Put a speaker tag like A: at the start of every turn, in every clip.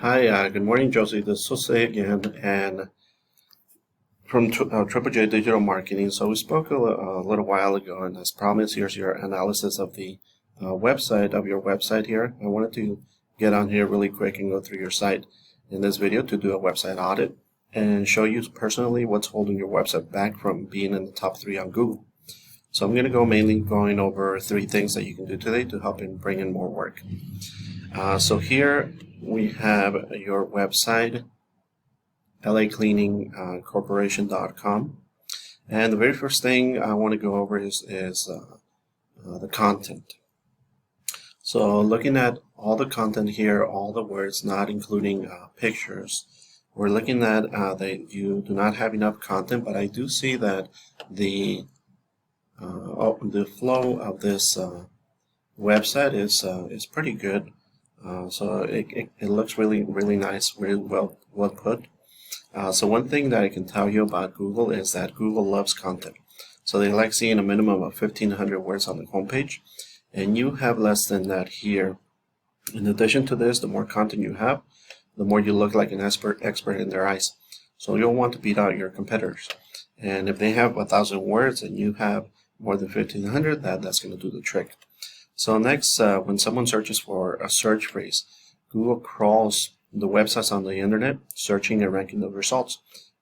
A: Hi, good morning, Josie. This is Jose again, and from Triple J Digital Marketing. So we spoke a little while ago, and as promised, here's your analysis of the website of your website here. I wanted to get on here really quick and go through your site in this video to do a website audit and show you personally what's holding your website back from being in the top 3 on Google. So I'm going to go mainly going over 3 things that you can do today to help in bring in more work. So here we have your website, lacleaningcorporation.com, and the very first thing I want to go over is the content. So looking at all the content here, all the words, not including pictures, we're looking at that you do not have enough content, but I do see that the flow of this website is pretty good. So it looks really nice, really well put. So one thing that I can tell you about Google is that Google loves content. So they like seeing a minimum of 1,500 words on the homepage, and you have less than that here. In addition to this, the more content you have, the more you look like an expert in their eyes. So you'll want to beat out your competitors. And if they have 1,000 words and you have more than 1,500, that's going to do the trick. So next, when someone searches for a search phrase, Google crawls the websites on the internet, searching and ranking the results.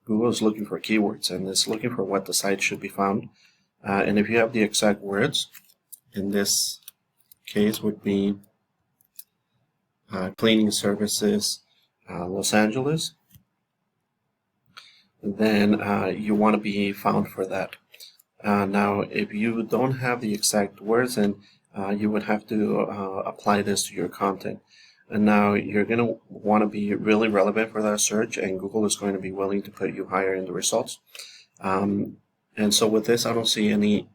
A: Google is looking for keywords and is looking for what the site should be found. And if you have the exact words, in this case would be cleaning services, Los Angeles, then you want to be found for that. Now, if you don't have the exact words, then you would have to apply this to your content. And now you're going to want to be really relevant for that search, and Google is going to be willing to put you higher in the results. And so with this, I don't see any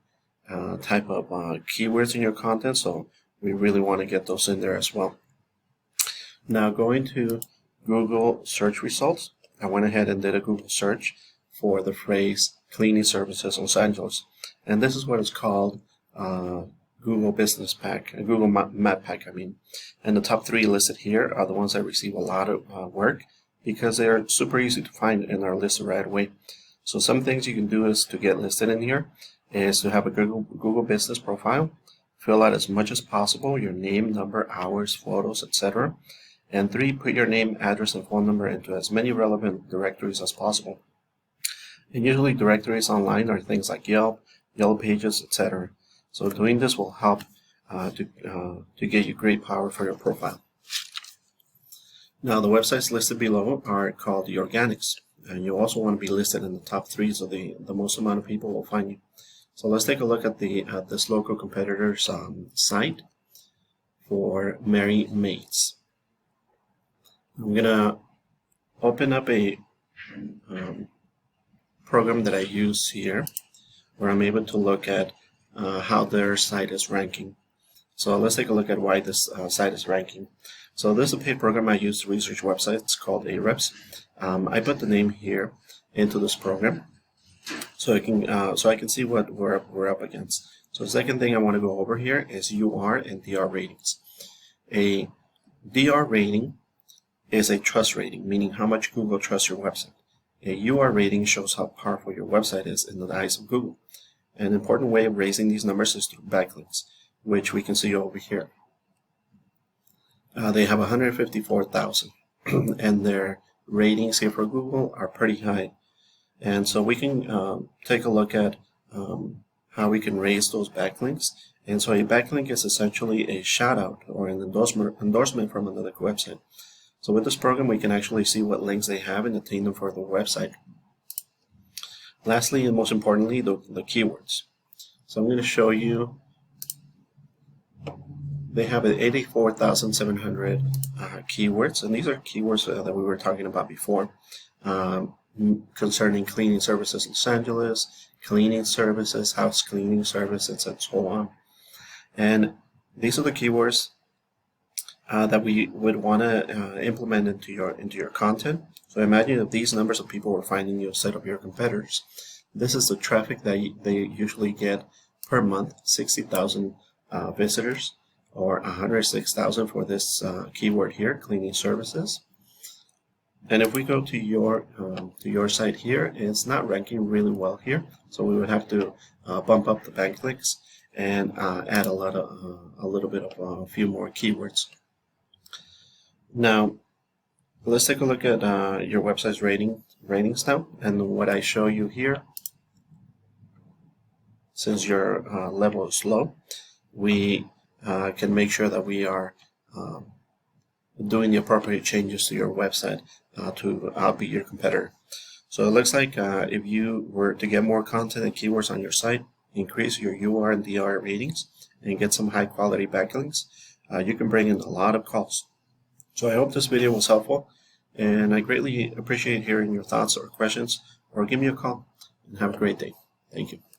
A: type of keywords in your content, so we really want to get those in there as well. Now going to Google search results, I went ahead and did a Google search for the phrase cleaning services Los Angeles. And this is what it's called, Google Business Pack, Google Map Pack, I mean. And the top 3 listed here are the ones that receive a lot of work because they're super easy to find and are listed right away. So some things you can do is to get listed in here is to have a Google Business profile, fill out as much as possible, your name, number, hours, photos, etc. And 3, put your name, address, and phone number into as many relevant directories as possible. And usually directories online are things like Yelp, Yellow Pages, etc. So doing this will help to get you great power for your profile. Now the websites listed below are called the organics, and you also want to be listed in the top 3 so the most amount of people will find you. So let's take a look at this local competitor's site for Maids. I'm gonna open up a program that I use here where I'm able to look at how their site is ranking. So let's take a look at why this site is ranking. So this is a paid program I use to research websites called Ahrefs. I put the name here into this program so I can see what we're up against. So the second thing I want to go over here is UR and DR ratings. A DR rating is a trust rating, meaning how much Google trusts your website. A UR rating shows how powerful your website is in the eyes of Google. An important way of raising these numbers is through backlinks, which we can see over here. They have 154,000, and their ratings here for Google are pretty high. And so we can take a look at how we can raise those backlinks. And so a backlink is essentially a shout out or an endorsement from another website. So with this program, we can actually see what links they have and obtain them for the website. Lastly, and most importantly, the keywords. So I'm going to show you, they have 84,700 keywords, and these are keywords that we were talking about before, concerning cleaning services Los Angeles, cleaning services, house cleaning services, and so on. And these are the keywords that we would want to implement into your content. So imagine if these numbers of people were finding you instead of your competitors. This is the traffic that they usually get per month, 60,000 visitors, or 106,000 for this keyword here, cleaning services. And if we go to your site here, it's not ranking really well here, so we would have to bump up the backlinks and add a little bit of a few more keywords. Now, let's take a look at your website's ratings now, and what I show you here. Since your level is low, we can make sure that we are doing the appropriate changes to your website to outbeat your competitor. So it looks like if you were to get more content and keywords on your site, increase your UR and DR ratings, and get some high quality backlinks, you can bring in a lot of calls. So I hope this video was helpful, and I greatly appreciate hearing your thoughts or questions, or give me a call, and have a great day. Thank you.